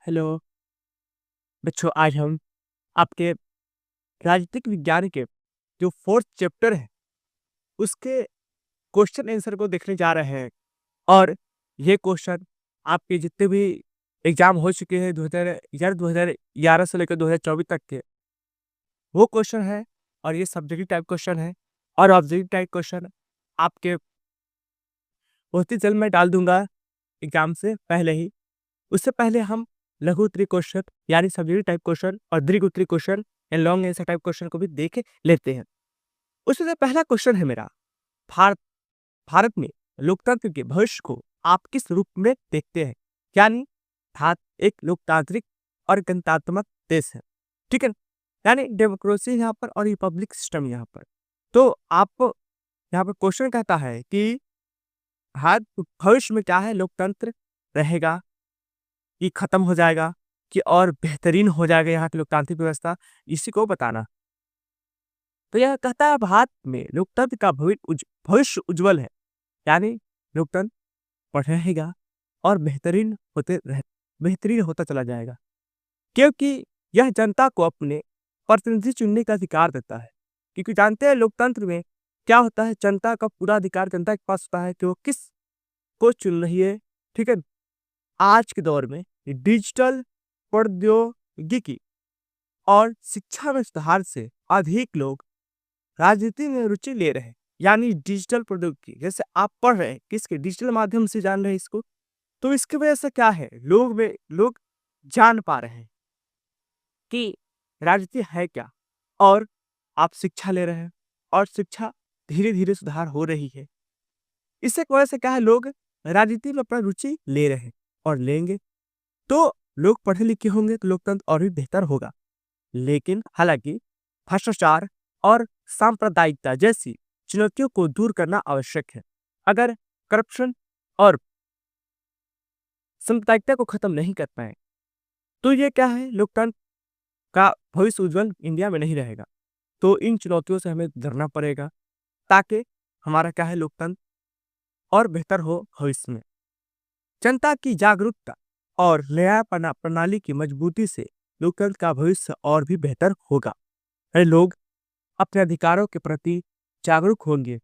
Hello बच्चों, आज हम आपके राजनीतिक विज्ञान के जो फोर्थ चैप्टर है उसके क्वेश्चन आंसर को देखने जा रहे हैं। और ये क्वेश्चन आपके जितने भी एग्जाम हो चुके हैं 2011 से लेकर 2024 तक के, वो क्वेश्चन है। और ये सब्जेक्टिव टाइप क्वेश्चन है और ऑब्जेक्टिव टाइप क्वेश्चन आपके बहुत ही जल्द मैं डाल दूंगा एग्जाम से पहले ही। उससे पहले हम लघु उत्तरीय क्वेश्चन यानी सब्जेक्टिव टाइप क्वेश्चन और दीर्घ उत्तरीय question and long answer type question को भी देख लेते हैं। उसमें से पहला क्वेश्चन है मेरा, भारत भारत में लोकतंत्र के भविष्य को आप किस रूप में देखते हैं? यानी भारत एक लोकतांत्रिक और गणतांत्रिक देश है, ठीक है। यानी डेमोक्रेसी यहाँ पर और रिपब्लिक सिस्टम यहाँ पर। तो आप यहाँ पर क्वेश्चन कहता है कि भारत भविष्य में क्या है, लोकतंत्र रहेगा कि खत्म हो जाएगा कि और बेहतरीन हो जाएगा यहाँ की लोकतांत्रिक व्यवस्था, इसी को बताना। तो यह कहता है भारत में लोकतंत्र का भविष्य उज्जवल है। यानी लोकतंत्र बढ़ेगा और बेहतरीन होता चला जाएगा, क्योंकि यह जनता को अपने प्रतिनिधि चुनने का अधिकार देता है। क्योंकि जानते हैं लोकतंत्र में क्या होता है, जनता का पूरा अधिकार जनता के पास होता है कि वो किस को चुन रही है, ठीक है। आज के दौर में डिजिटल प्रौद्योगिकी और शिक्षा में सुधार से अधिक लोग राजनीति में रुचि ले रहे हैं। यानी डिजिटल प्रौद्योगिकी जैसे आप पढ़ रहे हैं किसके डिजिटल माध्यम से जान रहे हैं इसको, तो इसकी वजह से क्या है, लोग जान पा रहे हैं कि राजनीति है क्या। और आप शिक्षा ले रहे हैं और शिक्षा धीरे धीरे सुधार हो रही है। इससे वजह से क्या है, लोग राजनीति में अपना रुचि ले रहे हैं और लेंगे। तो लोग पढ़े लिखे होंगे तो लोकतंत्र और भी बेहतर होगा। लेकिन हालांकि भ्रष्टाचार और सांप्रदायिकता जैसी चुनौतियों को दूर करना आवश्यक है। अगर करप्शन और सांप्रदायिकता को खत्म नहीं कर पाए तो ये क्या है, लोकतंत्र का भविष्य उज्जवल इंडिया में नहीं रहेगा। तो इन चुनौतियों से हमें लड़ना पड़ेगा ताकि हमारा क्या है, लोकतंत्र और बेहतर हो भविष्य में। जनता की जागरूकता और न्याय प्रणाली की मजबूती से लोकतंत्र का भविष्य और भी बेहतर होगा। लोग अपने अधिकारों के प्रति जागरूक होंगे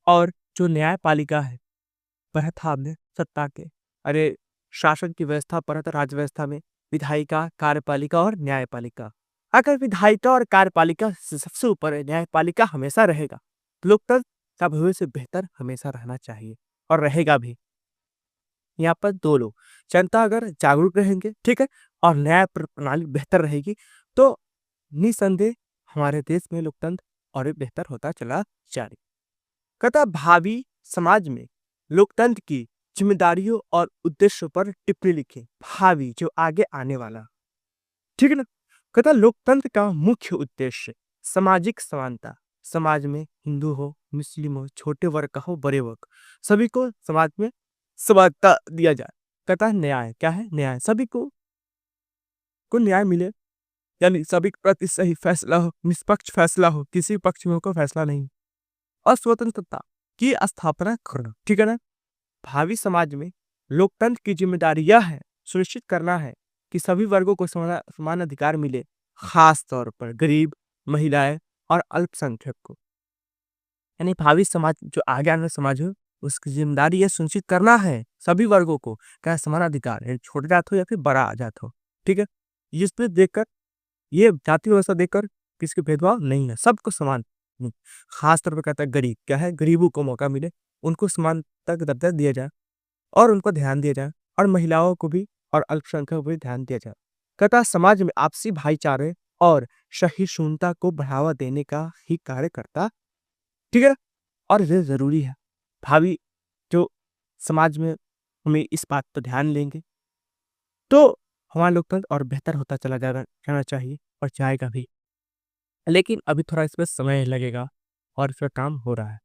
और जो न्यायपालिका है, परत में सत्ता के शासन की व्यवस्था, परत राज्य व्यवस्था में विधायिका, कार्यपालिका और न्यायपालिका। अगर विधायिका और कार्यपालिका से सबसे ऊपर न्यायपालिका हमेशा रहेगा, लोकतंत्र का भविष्य बेहतर हमेशा रहना चाहिए और रहेगा भी। यहाँ पर दो लोग, जनता अगर जागरूक रहेंगे, ठीक है, और न्याय प्रणाली बेहतर रहेगी तो निसंदेह हमारे देश में लोकतंत्र और भी बेहतर होता चला जाएगा। कहता भावी समाज में लोकतंत्र की जिम्मेदारियों और उद्देश्यों पर टिप्पणी लिखें। भावी जो आगे आने वाला, ठीक है ना। कहता लोकतंत्र का मुख्य उद्देश्य सामाजिक समानता, समाज में हिंदू हो, मुस्लिम हो, छोटे वर्ग का हो, बड़े वर्ग, सभी को समाज में समानता दिया जाए। कहता है न्याय, क्या है न्याय, सभी को न्याय मिले, यानी सभी के प्रति सही फैसला हो, निष्पक्ष फैसला हो, किसी पक्ष में होकर फैसला नहीं। और स्वतंत्रता की स्थापना करना, ठीक है ना। भावी समाज में लोकतंत्र की जिम्मेदारी यह है, सुनिश्चित करना है कि सभी वर्गों को समान अधिकार मिले, खास तौर पर गरीब, महिलाएं और अल्पसंख्यक को। यानी भावी समाज जो आगे आने वाला समाज हो, उसकी जिम्मेदारी यह सुनिश्चित करना है सभी वर्गों को क्या समान अधिकार है, छोटा जात हो या फिर बड़ा जात हो, ठीक है। इसमें देखकर ये जाति व्यवस्था देखकर किसी भेदभाव नहीं है, सबको समान। खास तौर पर कहता है गरीब, क्या है, गरीबों को मौका मिले, उनको समान तक दर्जा दिया जाए और उनको ध्यान दिया जाए, और महिलाओं को भी और अल्पसंख्यकों को भी ध्यान दिया जाए। कहता समाज में आपसी भाईचारे और सहिष्णुता को बढ़ावा देने का ही कार्य करता, ठीक है। और ये जरूरी है, भावी जो समाज में हमें इस बात पर ध्यान लेंगे तो हमारा लोकतंत्र और बेहतर होता चला जाना चाहिए और जाएगा भी। लेकिन अभी थोड़ा इसमें समय लगेगा और इसका काम हो रहा है।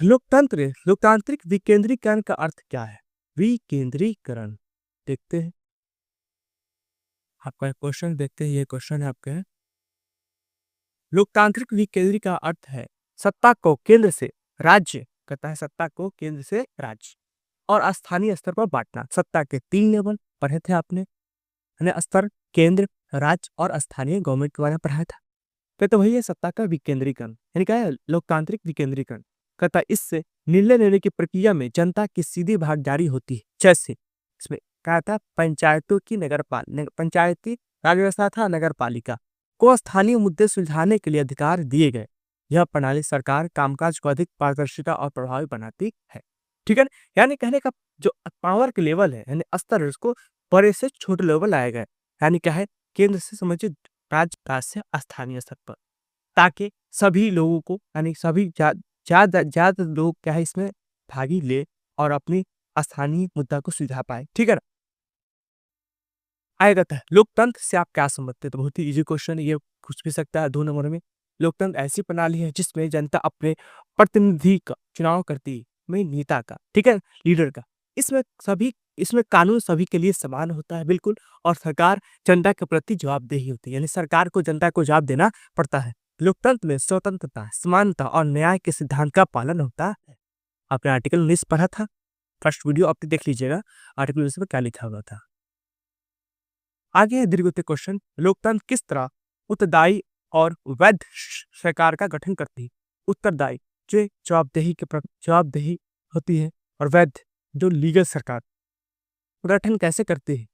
लोकतांत्रिक विकेंद्रीकरण का अर्थ क्या है? विकेंद्रीकरण देखते हैं, आपका क्वेश्चन देखते हैं। ये क्वेश्चन है आपके, लोकतांत्रिक विकेंद्रीकरण का अर्थ है सत्ता को केंद्र से राज्य, कहता है सत्ता को केंद्र से राज्य और स्थानीय स्तर पर बांटना। सत्ता के 3 लेवल पढ़े थे आपने, है ना? स्तर, केंद्र, राज्य और स्थानीय गवर्नमेंट के बारे में पढ़ाया था। तो वही है सत्ता का विकेंद्रीकरण, यानी क्या है? लोकतांत्रिक विकेंद्रीकरण। कहता है इससे निर्णय लेने की प्रक्रिया में जनता की सीधी भागीदारी होती है। जैसे इसमें कहा था पंचायतों की पंचायती राज व्यवस्था था, नगर पालिका को स्थानीय मुद्दे सुलझाने के लिए अधिकार दिए गए। यह प्रणाली सरकार कामकाज को अधिक पारदर्शिता और प्रभावी बनाती है। ठीक है ना? यानी कहने का जो पावर के लेवल है, यानी स्तर है, उसको बड़े से छोटे लेवल लाया गया है। यानी क्या है? केंद्र से समझिए राज्य राज से स्थानीय स्तर पर, ताकि सभी लोगों को, यानी सभी ज्यादा लोग क्या है इसमें भागी ले और अपनी स्थानीय मुद्दा को सुलझा पाए। ठीक है ना? आएगा था लोकतंत्र से आप क्या समझते हैं? तो बहुत ही इजी क्वेश्चन, ये पूछ भी सकता है 2 नंबर में। लोकतंत्र ऐसी प्रणाली है जिसमें जनता अपने प्रतिनिधि का चुनाव करती है, में नेता का, ठीक है, लीडर का। इसमें कानून सभी के लिए समान होता है, बिल्कुल। और सरकार जनता के प्रति जवाबदेही होती है, यानी सरकार को जनता को जवाब देना पड़ता है। लोकतंत्र में स्वतंत्रता, समानता और न्याय के सिद्धांत का पालन होता है। आपने आर्टिकल 19 पढ़ा था, फर्स्ट वीडियो आप देख लीजिएगा, आर्टिकल 19 में क्या लिखा हुआ था। आगे है दीर्घ क्वेश्चन, लोकतंत्र किस तरह उत्तरदायी और वैध सरकार का गठन करती है? उत्तरदायी जो जवाबदेही होती है, और वैध जो लीगल सरकार गठन कैसे करती है?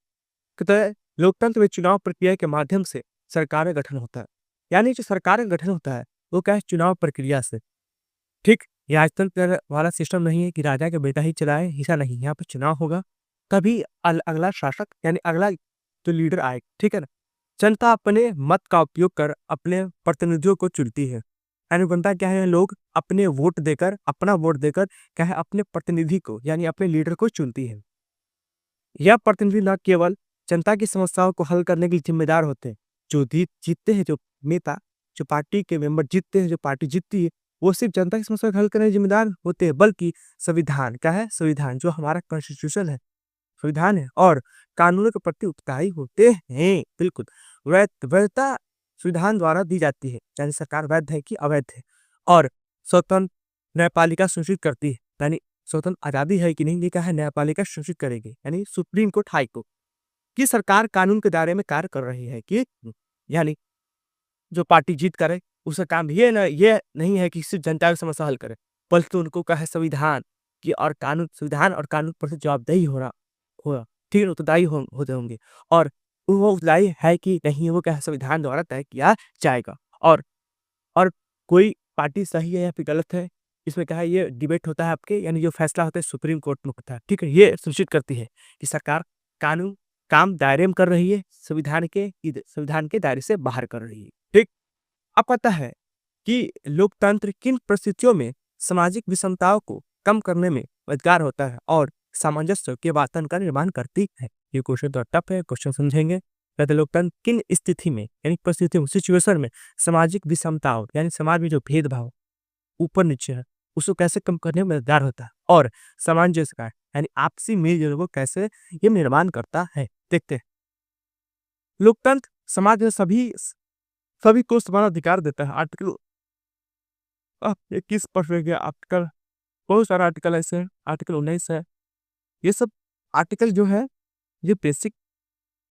कहता है लोकतंत्र में चुनाव प्रक्रिया के माध्यम से सरकार का गठन होता है। यानी जो सरकार का गठन होता है वो क्या है? चुनाव प्रक्रिया से। ठीक, ये राजतंत्र वाला सिस्टम नहीं है कि राजा का बेटा ही चलाए, ऐसा नहीं। यहाँ पे चुनाव होगा, तभी अगला शासक यानी अगला जो लीडर आए, ठीक है ना? जनता अपने मत का उपयोग कर अपने प्रतिनिधियों को चुनती है। यानी बनता क्या है? लोग अपना वोट देकर क्या है? अपने प्रतिनिधि को यानी अपने लीडर को चुनती है। यह प्रतिनिधि न केवल जनता की समस्याओं को हल करने के लिए जिम्मेदार होते हैं, जो जीतते हैं, जो नेता, जो पार्टी के मेंबर जीतते हैं, जो पार्टी जीतती है, वो सिर्फ जनता की समस्या को हल करने के जिम्मेदार होते हैं, बल्कि संविधान क्या है? संविधान जो हमारा कॉन्स्टिट्यूशन है, संविधान है, और कानूनों के प्रति उत्साही होते हैं। बिल्कुल, वैधता संविधान द्वारा दी जाती है, यानी सरकार वैध है कि अवैध है। और स्वतंत्र न्यायपालिका सुनिश्चित करती है, यानी स्वतंत्र आजादी है कि नहीं, ये क्या है? न्यायपालिका सुनिश्चित करेगी, यानी सुप्रीम कोर्ट, हाई कोर्ट, कि सरकार कानून के दायरे में कार्य कर रही है कि, यानी जो पार्टी जीत करे उसका काम ये नहीं है कि सिर्फ जनता की समस्या हल करे, बल्कि उनको क्या है? संविधान और कानून पर जवाबदेही होगा, ठीक है, उत्तरदायी होते होंगे। और वो उत्तरदायी है कि नहीं, वो क्या है? संविधान द्वारा तय किया जाएगा। और कोई पार्टी सही है या फिर गलत है, इसमें क्या है? ये डिबेट होता है आपके, यानी जो फैसला होता है सुप्रीम कोर्ट में होता है, ठीक है। ये सुनिश्चित करती है कि सरकार कानून काम दायरे में कर रही है, संविधान के दायरे से बाहर कर रही है, ठीक। अब पता है कि लोकतंत्र किन परिस्थितियों में सामाजिक विषमताओं को कम करने में मददगार होता है और सामंजस्य के वातावरण का निर्माण करती है। ये क्वेश्चन तो टफ है, क्वेश्चन समझेंगे। कहते लोकतंत्र किन स्थिति में, यानी परिस्थितियों, सिचुएशन में सामाजिक विषमताओं, यानी समाज में जो भेदभाव ऊपर नीचे है, उसको कैसे कम करने में मददगार होता है, और सामंजस्य का यानी आपसी मेलजोल को कैसे ये निर्माण करता है। देखते हैं। लोकतंत्र समाज में सभी को समान अधिकार देता है। आर्टिकल 21 पढ़ गया, आर्टिकल, बहुत सारा आर्टिकल ऐसे है, आर्टिकल 19 है। ये सब आर्टिकल जो है ये बेसिक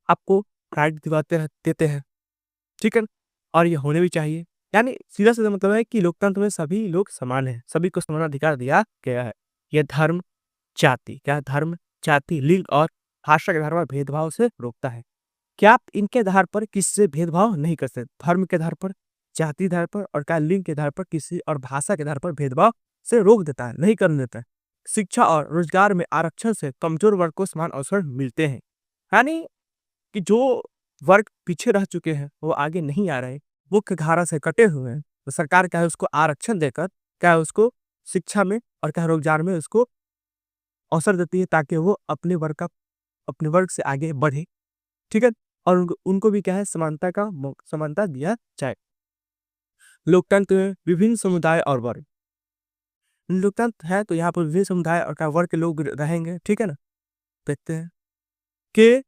आपको राइट देते हैं, ठीक है। और ये होने भी चाहिए, यानी सीधा सीधा मतलब है कि लोकतंत्र में सभी लोग समान हैं, सभी को समान अधिकार दिया गया है। यह धर्म जाति, लिंग और भाषा के आधार पर भेदभाव से रोकता है। क्या आप इनके आधार पर किसी से भेदभाव नहीं कर सकते? धर्म के आधार पर, जाति के आधार पर और क्या लिंग के आधार पर, किसी और भाषा के आधार पर भेदभाव से रोक देता है, नहीं करने देता है। शिक्षा और रोजगार में आरक्षण से कमजोर वर्ग को समान अवसर मिलते हैं, यानी कि जो वर्ग पीछे रह चुके हैं, वो आगे नहीं आ रहे, मुख्य धारा से कटे हुए हैं, तो सरकार क्या है? उसको आरक्षण देकर क्या है? उसको शिक्षा में और क्या रोजगार में उसको अवसर देती है, ताकि वो अपने वर्ग से आगे बढ़े, ठीक है। और उनको भी क्या है? समानता दिया जाए। लोकतंत्र में विभिन्न समुदाय और वर्ग, लोकतंत्र है तो यहाँ पर विभिन्न समुदाय और क्या वर्ग के लोग रहेंगे, ठीक है ना। देखते हैं कि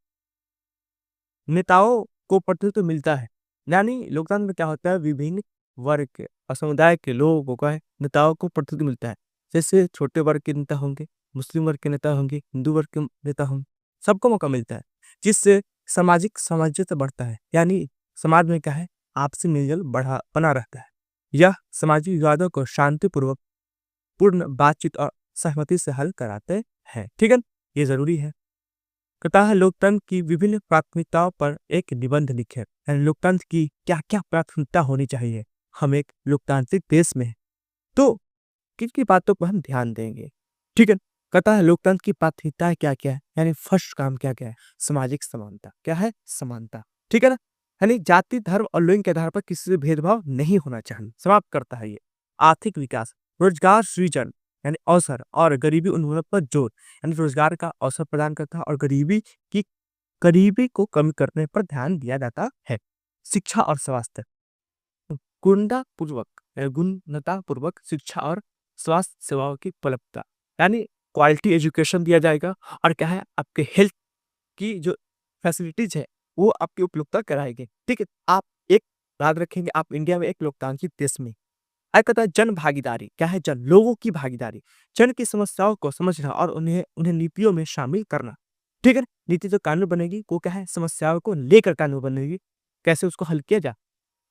नेताओं को प्रतिनिधित्व मिलता है, यानी लोकतंत्र में क्या होता है? विभिन्न वर्ग के और समुदाय के लोगों को नेताओं को प्रतिनिधित्व मिलता है। जैसे छोटे वर्ग के नेता होंगे, मुस्लिम वर्ग के नेता होंगे, हिंदू वर्ग के नेता होंगे, सबको मौका मिलता है, जिससे सामाजिक सामंजस्य बढ़ता है। यानी समाज में क्या है, आपसी मेलजोल बना रहता है। यह सामाजिक विवादों को शांतिपूर्वक पूर्ण बातचीत और सहमति से हल कराते हैं। ठीक है, ये जरूरी है। कहता है लोकतंत्र की विभिन्न प्राथमिकताओं पर एक निबंध लिखे, यानी लोकतंत्र की क्या क्या प्राथमिकता होनी चाहिए। हम एक लोकतांत्रिक देश में हैं, तो किन की बातों पर हम ध्यान देंगे। ठीक है, कहता है लोकतंत्र की प्राथमिकताएं क्या क्या है, यानी फर्स्ट काम क्या क्या है, सामाजिक समानता। क्या है, समानता। ठीक है ना, यानी जाति धर्म और लिंग के आधार पर किसी से भेदभाव नहीं होना चाहिए, समाप्त करता है ये। आर्थिक विकास, रोजगार सृजन यानी अवसर और गरीबी उन्मूलन पर जोर, यानी रोजगार का अवसर प्रदान करता है और की गरीबी को कम करने पर ध्यान दिया जाता है। शिक्षा और स्वास्थ्य, गुणवत्तापूर्वक शिक्षा और स्वास्थ्य सेवाओं की उपलब्धता, यानी क्वालिटी एजुकेशन दिया जाएगा। और क्या है, आपके हेल्थ की जो फैसिलिटीज है वो आपकी उपलब्धता कराएगी। ठीक है, आप एक याद रखेंगे, आप इंडिया में एक लोकतांत्रिक देश में। कहता है जन भागीदारी। क्या है, जन लोगों की भागीदारी, जन की समस्याओं को समझना और उन्हें उन्हें नीतियों में शामिल करना। ठीक है, नीति जो कानून बनेगी वो क्या है, समस्याओं को लेकर कानून बनेगी, कैसे उसको हल किया जाए।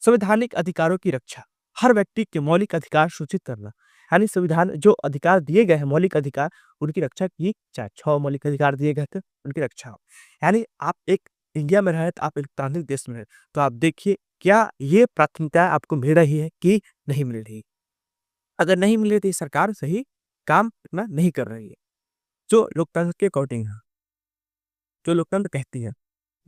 संवैधानिक अधिकारों की रक्षा, हर व्यक्ति के मौलिक अधिकार सूचित करना, यानी संविधान जो अधिकार दिए गए हैं, मौलिक अधिकार, उनकी रक्षा की जाए। 6 मौलिक अधिकार दिए गए थे, उनकी रक्षा हो। यानी आप एक इंडिया में रहे, तो आप एक लोकतांत्रिक देश में रहे, तो आप देखिए क्या ये प्राथमिकता आपको मिल रही है कि नहीं मिल रही। अगर नहीं मिल रही तो ये सरकार सही काम इतना नहीं कर रही है। जो लोकतंत्र के अकॉर्डिंग है, जो लोकतंत्र कहती है,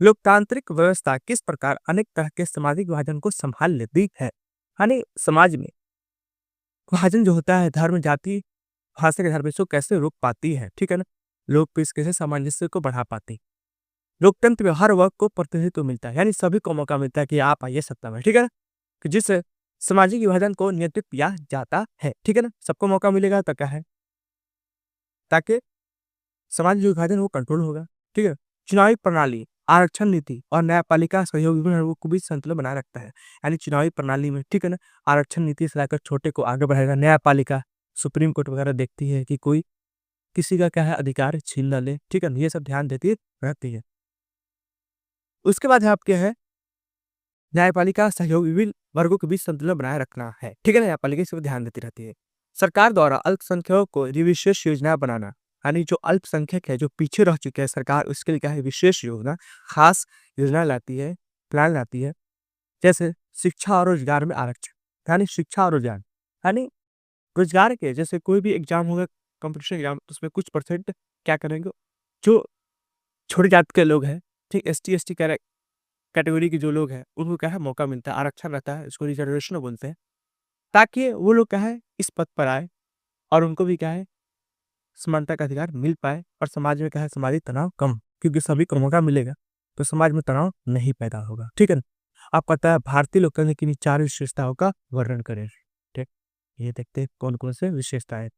लोकतांत्रिक व्यवस्था किस प्रकार अनेक तरह के सामाजिक विभाजन को संभाल लेती है। यानी समाज में विभाजन जो होता है, धर्म जाति भाषा के आधार पर इसको कैसे रोक पाती है। ठीक है ना, लोक पीस कैसे सामंजस्य को बढ़ा पाती। लोकतंत्र में हर वर्ग को प्रतिनिधित्व मिलता है, यानी सभी को मौका मिलता है कि आप आइए सत्ता में। ठीक है ना, कि जिससे सामाजिक विभाजन को नियंत्रित किया जाता है। ठीक है ना, सबको मौका मिलेगा तो क्या है, ताकि सामाजिक जो विभाजन वो कंट्रोल होगा। ठीक है, चुनावी प्रणाली, आरक्षण नीति और न्यायपालिका सहयोग विभिन्न वर्गों को भी संतुलन बनाए रखता है। यानी चुनावी प्रणाली में, ठीक है ना, आरक्षण नीति से लाकर छोटे को आगे बढ़ाएगा। न्यायपालिका, सुप्रीम कोर्ट वगैरह देखती है कि कोई किसी का क्या है अधिकार छीन ना ले। ठीक है ना, ये सब ध्यान देती रहती है। उसके बाद है आपके है न्यायपालिका सहयोग विभिन्न वर्गों के बीच संतुलन बनाए रखना है। ठीक है ना, न्यायपालिका इस पर ध्यान देती रहती है। सरकार द्वारा अल्पसंख्यकों को विशेष योजना बनाना, यानी जो अल्पसंख्यक है, जो पीछे रह चुके हैं, सरकार उसके लिए क्या है, विशेष योजना, खास योजना लाती है, प्लान लाती है। जैसे शिक्षा और रोजगार में आरक्षण, यानी शिक्षा और रोजगार, यानी रोजगार के जैसे कोई भी एग्जाम होगा, कंपटीशन एग्जाम, तो उसमें कुछ परसेंट क्या करेंगे, जो छोटी जात के लोग हैं, ठीक, एस टी कैटेगरी के जो लोग हैं, उनको क्या है मौका मिलता है, आरक्षण रहता है, इसको रिजर्वेशन बोलते हैं, ताकि वो लोग क्या है इस पद पर आए और उनको भी क्या है समानता का अधिकार मिल पाए और समाज में क्या है सामाजिक तनाव कम, क्योंकि सभी को मौका मिलेगा तो समाज में तनाव नहीं पैदा होगा। ठीक है ना, आप पता है भारतीय लोकतंत्र की इन 4 विशेषताओं का वर्णन करें। ठीक, ये देखते हैं कौन कौन से विशेषताएं।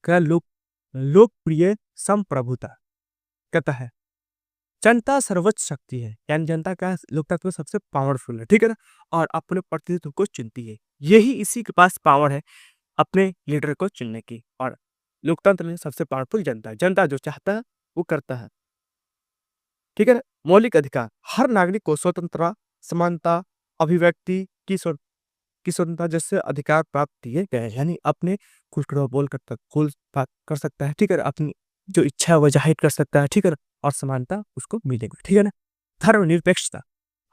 क्या लोकप्रिय संप्रभुता, कहता है जनता सर्वोच्च शक्ति है, यानी जनता का लोकतंत्र में सबसे पावरफुल है। ठीक है ना, और अपने प्रतिनिधित्व को चुनती है, यही इसी के पास पावर है अपने लीडर को चुनने की। और लोकतंत्र में सबसे पावरफुल जनता है, जनता जो चाहता है वो करता है। ठीक है ना, मौलिक अधिकार, हर नागरिक को स्वतंत्रता, समानता, अभिव्यक्ति की स्वतंत्रता जैसे अधिकार प्राप्त किए गए हैं। यानी अपने खुल बोल करता खुल बात कर सकता है। ठीक है ना, अपनी जो इच्छा है वो जाहिर कर सकता है। ठीक है ना, और समानता उसको मिलेगी। ठीक है ना, धर्मनिरपेक्षता,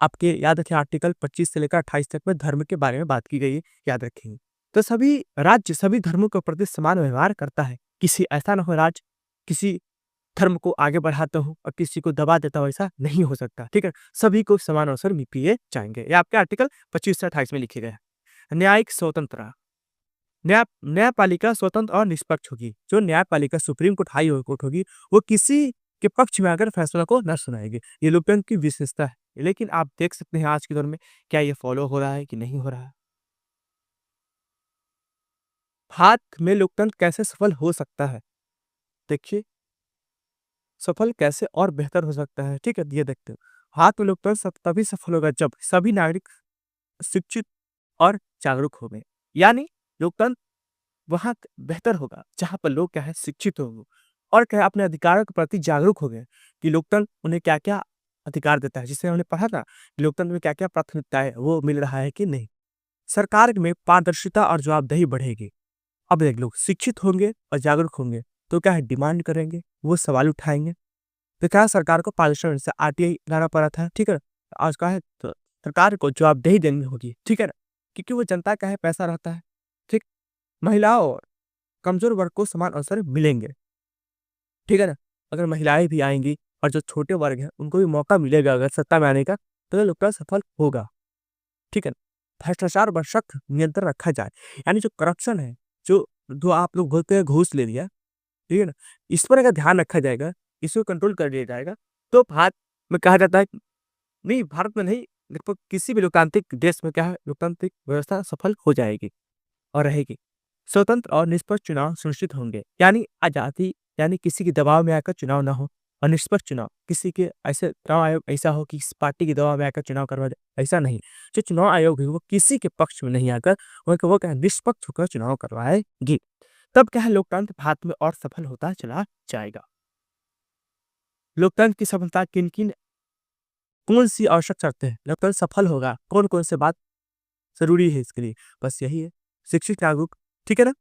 आपके याद रखें आर्टिकल 25 से लेकर 28 तक में धर्म के बारे में बात की गई है, याद रखेंगे। तो सभी राज्य सभी धर्मों के प्रति समान व्यवहार करता है। किसी ऐसा ना हो राज्य किसी धर्म को आगे बढ़ाता हो और किसी को दबा देता हो, ऐसा नहीं हो सकता। ठीक है, सभी को समान अवसर दिए जाएंगे। ये आपके आर्टिकल 25 से 28 में लिखे गए हैं। न्यायिक स्वतंत्रता, न्यायपालिका स्वतंत्र और निष्पक्ष होगी। जो न्यायपालिका सुप्रीम कोर्ट हाई कोर्ट होगी वो किसी के पक्ष में आकर फैसला को न सुनाएगी। ये लोकतंत्र की विशेषता है। लेकिन आप देख सकते हैं आज के दौर में क्या ये फॉलो हो रहा है कि नहीं हो रहा है। भारत में लोकतंत्र कैसे सफल हो सकता है, देखिए सफल कैसे और बेहतर हो सकता है। ठीक है, ये देखते हैं। भारत में लोकतंत्र तभी सफल होगा जब सभी नागरिक शिक्षित और जागरूक होंगे। यानी लोकतंत्र वहां बेहतर होगा जहां पर लोग क्या है शिक्षित होंगे, और क्या है अपने अधिकारों के प्रति जागरूक हो गए कि लोकतंत्र उन्हें क्या-क्या अधिकार देता है। जिससे हमने पढ़ा था कि लोकतंत्र में क्या-क्या प्राथमिकताएँ वो मिल रहा है कि नहीं। सरकार में पारदर्शिता और जवाबदेही बढ़ेगी। अब देख लो शिक्षित होंगे और जागरूक होंगे तो क्या है डिमांड करेंगे, वो सवाल उठाएँगे। तो क्या है सरकार को पारदर्शी से आरटीआई लाना पड़ा था, ठीक है? आज क्या है तो सरकार को जवाबदेही देनी होगी, ठीक है ना? क्योंकि वो जनता का है पैसा रहता है, ठीक? महिलाओं और कमज़ोर वर्ग को समान अवसर मिलेंगे, ठीक है ना? अगर महिलाएँ भी आएँगी और जो छोटे वर्ग हैं उनको भी मौका मिलेगा अगर सत्ता में आने का, तो ये लोकतंत्र सफल होगा, ठीक है ना? भ्रष्टाचार पर सख्त नियंत्रण रखा जाए, यानी जो करप्शन है, जो जो आप लोग बोलते हैं घूस ले लिया, ठीक है ना? इस पर अगर ध्यान रखा जाएगा, इसको कंट्रोल कर लिया जाएगा, तो भारत में कहा जाता है कि नहीं, भारत में नहीं, लगभग किसी भी लोकतांत्रिक देश में क्या है, लोकतांत्रिक व्यवस्था सफल हो जाएगी और रहेगी। स्वतंत्र और निष्पक्ष चुनाव सुनिश्चित होंगे, यानी आज़ादी, यानी किसी के दबाव में आकर चुनाव ना हो और निष्पक्ष चुनाव, किसी के ऐसे चुनाव आयोग ऐसा हो कि इस पार्टी के दबाव में आकर चुनाव करवा दे, ऐसा नहीं। जो चुनाव आयोग है, वो किसी के पक्ष में नहीं आकर वो क्या है, निष्पक्ष होकर चुनाव करवाएगी। तब क्या है लोकतंत्र भारत में और सफल होता चला जाएगा। लोकतंत्र की सफलता किन-किन कौन-सी आवश्यक शर्तें हैं? लोकतंत्र सफल होगा, कौन-कौन से बात ज़रूरी है इसके लिए? बस यही है, शिक्षित नागरिक, ठीक है ना?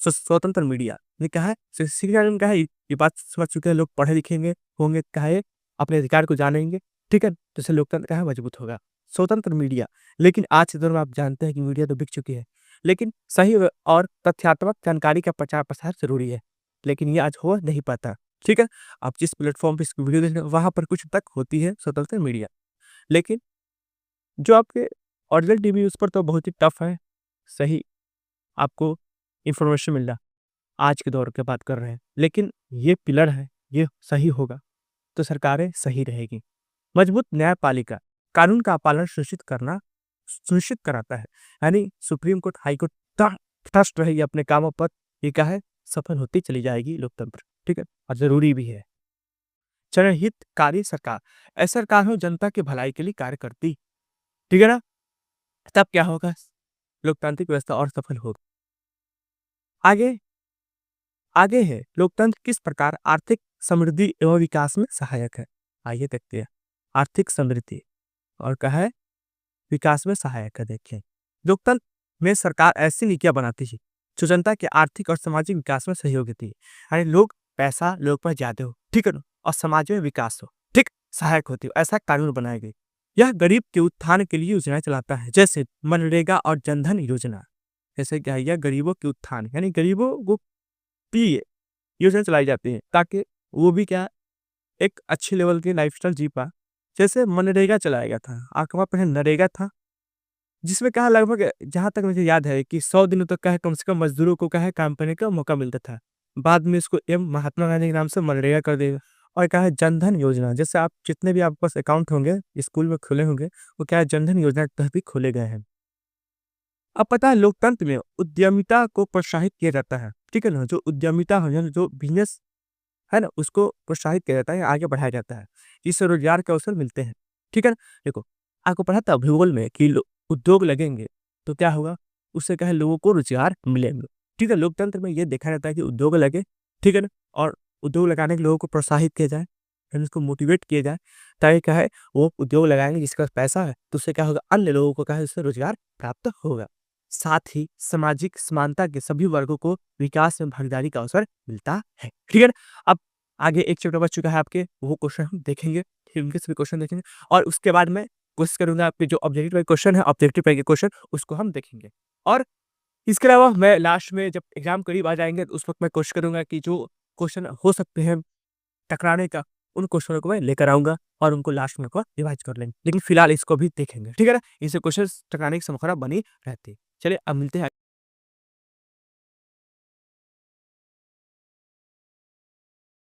स्वतंत्र मीडिया, ये क्या है शिक्षित नागरिक क्या है ये बात समझ चुके हैं लोग पढ़े लिखेंगे होंगे, क्या है अपने अधिकार को जानेंगे, ठीक है? तो इससे लोकतंत्र क्या है मजबूत होगा। स्वतंत्र मीडिया, लेकिन आज के दौर में आप जानते हैं कि मीडिया तो बिक चुकी है, लेकिन सही और तथ्यात्मक जानकारी का प्रचार-प्रसार ज़रूरी है, लेकिन ये आज हो नहीं पाता, ठीक है? आप जिस प्लेटफ़ॉर्म पे इसकी वीडियो देख रहे हो, वहाँ पर कुछ हद तक होती है स्वतंत्र मीडिया, लेकिन जो आपके ओरिजिनल टीवी उस पर तो बहुत ही टफ है, सही आपको इन्फॉर्मेशन मिलना, आज के दौर की बात कर रहे हैं। लेकिन ये पिलर है, ये सही होगा, तो सरकारें सही रहेगी। मजबूत न्यायपालिका, कानून का पालन सुनिश्चित कराता है, यानी supreme court, high court trust रहेगी अपने कामों पर, ये क्या है सफल होती चली जाएगी लोकतंत्र, ठीक है? और ज़रूरी भी है। जनहितकारी सरकार, ऐसी सरकार हो जनता की भलाई के लिए कार्य करती, ठीक है ना? तब क्या होगा? लोकतांत्रिक व्यवस्था और सफल होगी। आगे आगे है लोकतंत्र किस प्रकार आर्थिक समृद्धि एवं विकास में सहायक है। आइए देखते हैं आर्थिक समृद्धि और क्या है विकास में सहायक है। देखिए लोकतंत्र में सरकार ऐसी नीतियां बनाती है जो जनता के आर्थिक और सामाजिक विकास में सहयोग देती है, यानी लोग पैसा लोग पर ज्यादा हो, ठीक है ना, और समाज में विकास हो, ठीक सहायक होती है, ऐसा कानून बनाए गए। यह गरीब के उत्थान के लिए योजनाएं चलाता है, जैसे मनरेगा और जनधन योजना। जैसे क्या है, यह गरीबों के उत्थान यानी गरीबों को लिए योजना चलाई जाती है ताकि वो भी क्या एक अच्छे लेवल की लाइफस्टाइल जी पाए। जैसे मनरेगा चलाया गया था, आपके वहाँ पहले नरेगा था, जिसमें क्या है लगभग जहाँ तक मुझे याद है कि 100 दिनों तक क्या है कम से कम मजदूरों को क्या है काम करने का मौका मिलता था। बाद में इसको एम महात्मा गांधी के नाम से मनरेगा कर दिया। और क्या है जनधन योजना, जैसे आप जितने भी आपके पास अकाउंट होंगे स्कूल में खुले होंगे, वो क्या है जनधन योजना के तहत भी खोले गए हैं। अब पता है लोकतंत्र में उद्यमिता को प्रोत्साहित किया जाता है, ठीक है ना? जो उद्यमिता है यानी जो बिज़नेस है ना, उसको प्रोत्साहित किया जाता है, आगे बढ़ाया जाता है। इससे रोज़गार के अवसर मिलते हैं, ठीक है ना? देखो, आपको पढ़ा था भूगोल में कि लो उद्योग लगेंगे, तो क्या होगा? उससे क्या है लोगों को रोज़गार मिलेंगे, ठीक है? लोकतंत्र में ये देखा जाता है कि उद्योग लगे, ठीक है ना? और उद्योग लगाने के लोगों को प्रोत्साहित किया जाए, यानी उसको मोटिवेट किया जाए, ताकि क्या है वो उद्योग लगाएँगे जिसके पास पैसा है, तो उससे क्या होगा अन्य लोगों को क्या है उससे रोज़गार प्राप्त होगा। साथ ही सामाजिक समानता के सभी वर्गों को विकास में भागीदारी का अवसर मिलता है, ठीक है ना? अब आगे एक चैप्टर बच चुका है आपके, वो क्वेश्चन हम देखेंगे, फिर उनके सभी क्वेश्चन देखेंगे और उसके बाद मैं कोशिश करूँगा आपके जो ऑब्जेक्टिव टाइप क्वेश्चन है, ऑब्जेक्टिव टाइप के क्वेश्चन उसको हम देखेंगे। और इसके अलावा मैं लास्ट में जब एग्ज़ाम करीब आ जाएँगे, तो उस वक़्त मैं कोशिश करूँगा कि जो क्वेश्चन हो सकते हैं टकराने का, उन क्वेश्चनों को मैं लेकर आऊँगा और उनको लास्ट में रिवाइज़ कर लेंगे। लेकिन फिलहाल इसको भी देखेंगे, ठीक है ना? इससे क्वेश्चंस टकराने की संभावना बनी रहती है। चलिए अब मिलते हैं।